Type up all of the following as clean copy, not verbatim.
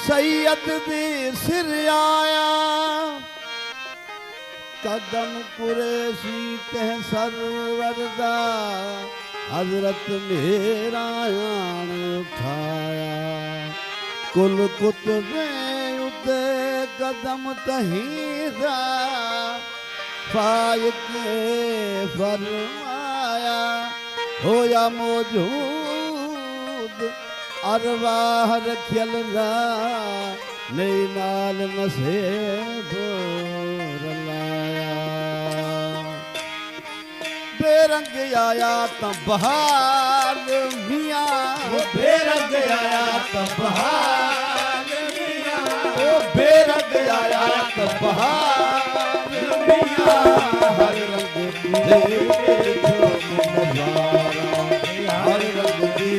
सैयद दे सिर आया कदम कुरैशी तह सरवर दा हजरत मेरा आन उठाया कुल कुतबे उते कदम तहीदा फायक फरमाया होया मौजूद अरवाह रखियल रा नई नाल नसेब रलाया बेरंग आया तो बहार मियाँ बेरंग आया तो बहार मियाँ ओ बेरंग आया तो बहार मियाँ हर रंग दे हर रंग दे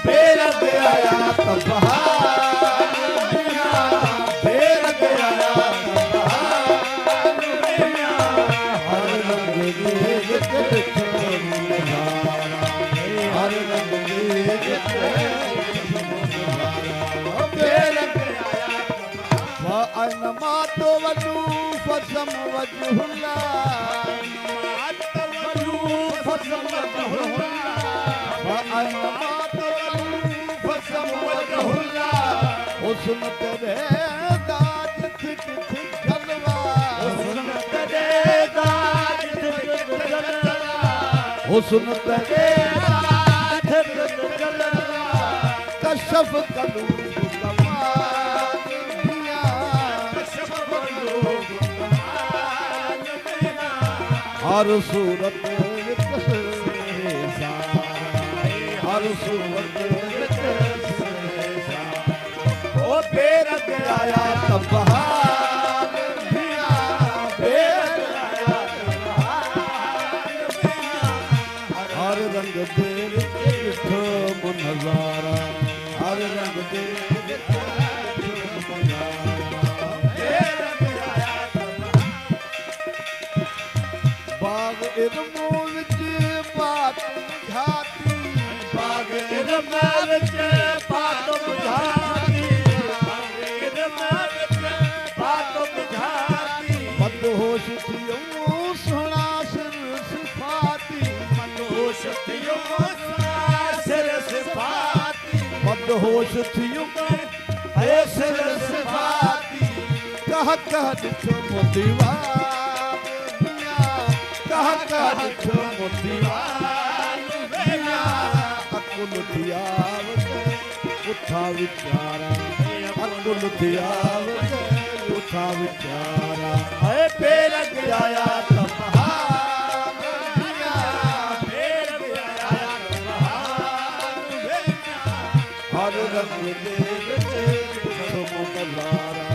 बेरंग आया तो बहार मियाँ बेरंग आया तो बहार मियाँ हर रंग दे हर रंग दे बेरंग नमा तो वजू फसम वजहुल्ला फसम वजहुल्ला नमा तो वजू फसम वजहुल्ला हुस्न तेरे दाज थिक थिक जलवा हुस्न तेरे दाज थिक थिक जलवा हुस्न तेरे दाज थिक थिक जलवा कशफ कलू हर सूरत हर सूरत ओ बेरंग आया तब बहार मियाँ बेरंग आया तब बहार मियाँ हर रंग दे दिखो नजारा हर रंग दे इल्मो विच बात बुझाती बाग इल्म विच बात बुझाती इल्म विच बात बुझाती मदहोश थियो सुना सिर सिफाती मदहोश थियो सुना सिर सिफाती मदहोश थियो सिर सिफाती कह कह दिठो मोतीवा दिठो मोतीवान अकुल थियावत उठा विचारा अकुल थियावत उठा विचारा है बेरंग आया तो बहार बेरंग आया तो बहार हर रंग दे नजारा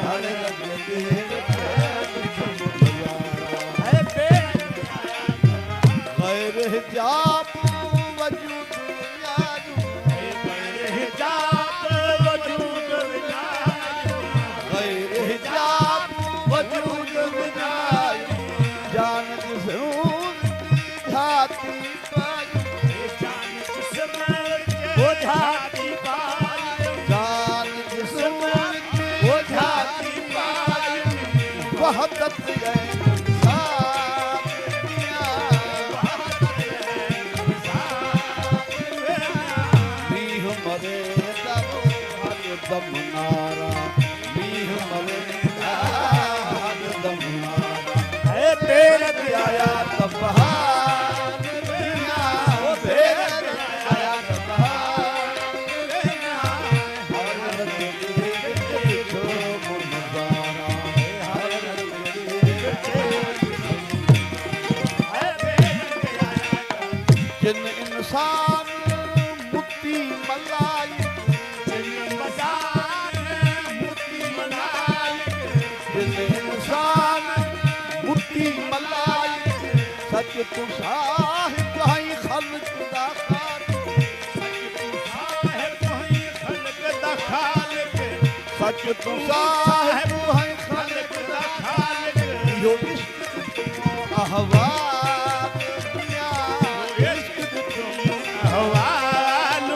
हर रंग दे हिजाब वजूद विनायू गैर हिजाब वजूद विनायू गैर हिजाब वजूद विनायू जान जिस्म झाती पायू जान जिस्म वो झाती पायू जान जिस्म वो झाती पायू वहदत गए दमनारा मीह मवेदा दमनारा है बेरंग आया तब बहार मियाँ बेरंग आया तब बहार मियाँ हर रंग दे दिखो नजारा हर रंग दे जिन इंसान मुक्ति मलाई सच तू साहिब है खल्क दा खालिक सच तू साहिब है खल्क दा खालिक यो इश्क अहवाल इश्क अहवाल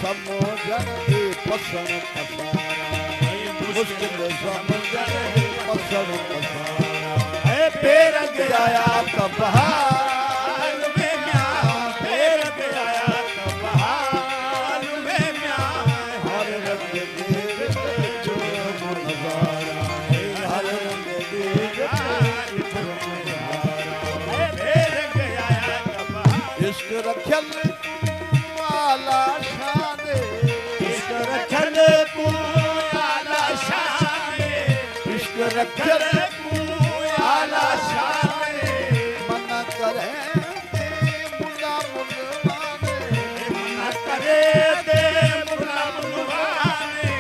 समुझण खे पसण पसारा मुश्किल समुझण खे पसण पसारा बेरंग आया त बहार में म्यां बेरंग आया त बहार में म्यां हर रंग दे जो नज़ारा हर रंग दे जो नज़ारा बेरंग आया त बहार इश्क रखियल आला शान इश्क रखियल आला शान इश्क रखियल आला शान मना करे मुला मुलवाने मना करे दे मुला मुलवाने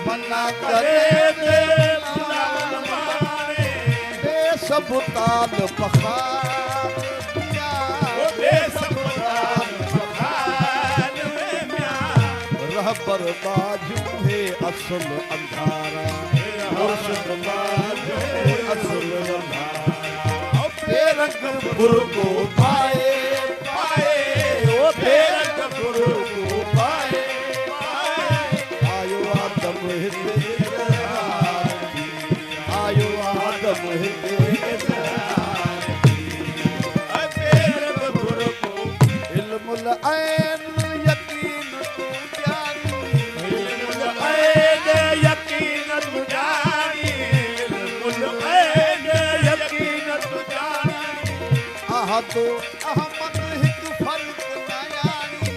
मना करे दे मुला मुलवाने बेसब ताल बखार पिया बेसब ताल बखार में म्यां रहबर बाजू है असल अंधारा मुर्शिद बाजू है असल अंधारा बेरंग पुर को पाए पाए ओ बेरंग पुर को पाए पाए आयो आदम हिदायत आयो आदम हिदायत बेरंग पुर को इल्मुल ऐन यकीन तू जानी इल्मुल ऐन यकीन तू जानी इल्मुल ऐन यकीन तू जानी तो अहमद हिक फर्क न यानी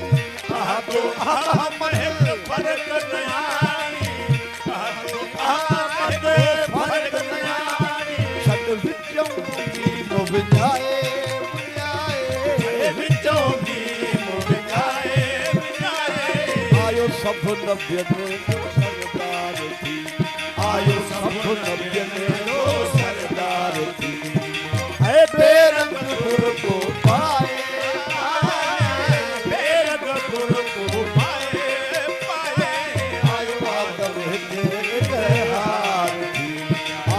तो अहमद हिक फर्क न यानी तो अहमद फर्क न यानी छड विचों की मुबजाए बुझाए विचों की मुबजाए बुझाए आयो सब नबियन जो सरदार थी आयो सब नबियन जो सरदार थी बेरंग पुर को पाए बेरंग पुर को पाए पाए आयो आदम हिदायत थी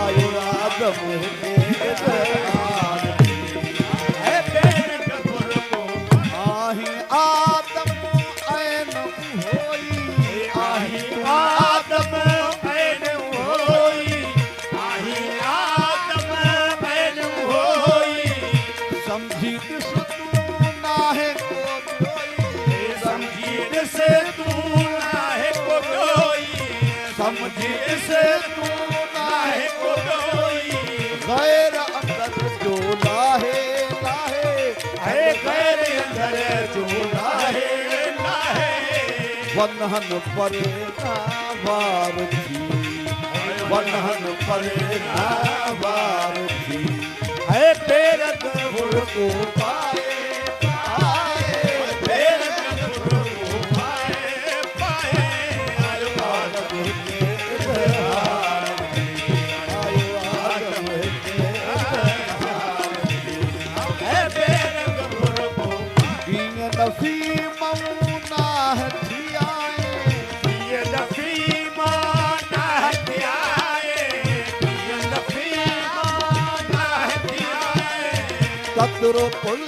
आयो आदम हिदायत थी बेरंग पुर को आही आदम ऐन होई आही आदम ऐन होई आही आदम ऐन होई समझी से तू नाहे को कोई समझी से तू नाहे को कोई समझी से तू नाहे को कोई गैर अंदर जो लाहे लाहे है गैर अंदर जो लाहे लाहे वनहन परे ना वार थी वनहन परे ना वार थी है बेरंग पुर को पाए पाए बेरंग पुर को पाए पाए आयो आदम हिदायत आयो आदम हिदायत है बेरंग पुर को कीअं नफ़ी मौना थी आए कीअं नफ़ी मौना थी आए कीअं नफ़ी कतरो पुल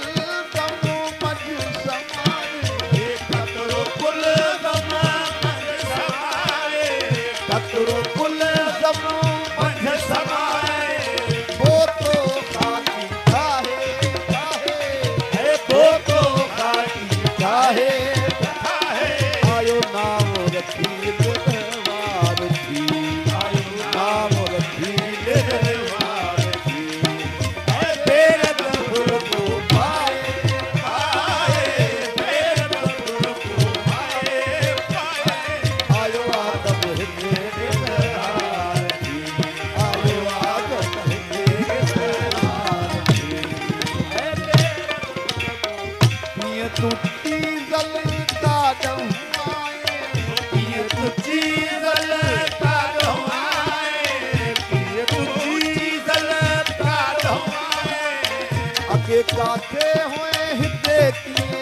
गम मज समाए कतरो पुल गम मज समाए कतरो पुल गम मज समाए वो तो खाकी चाहे चाहे है वो तो खाकी चाहे चाहे आयो नाम रखी दरबार थी आयो नाम रखी दरबार थी बेरंग पुर को पाए पाए बेरंग पुर को पाए पाए आयो आदम हिदायत थी आयो आदम हिदायत थी कीअं टूटी ज़लता ॾहुआए कीअं टूटी ज़लता ॾहुआए कीअं टूटी ज़लता ॾहुआए अॻे काथे हुए हिते कीअं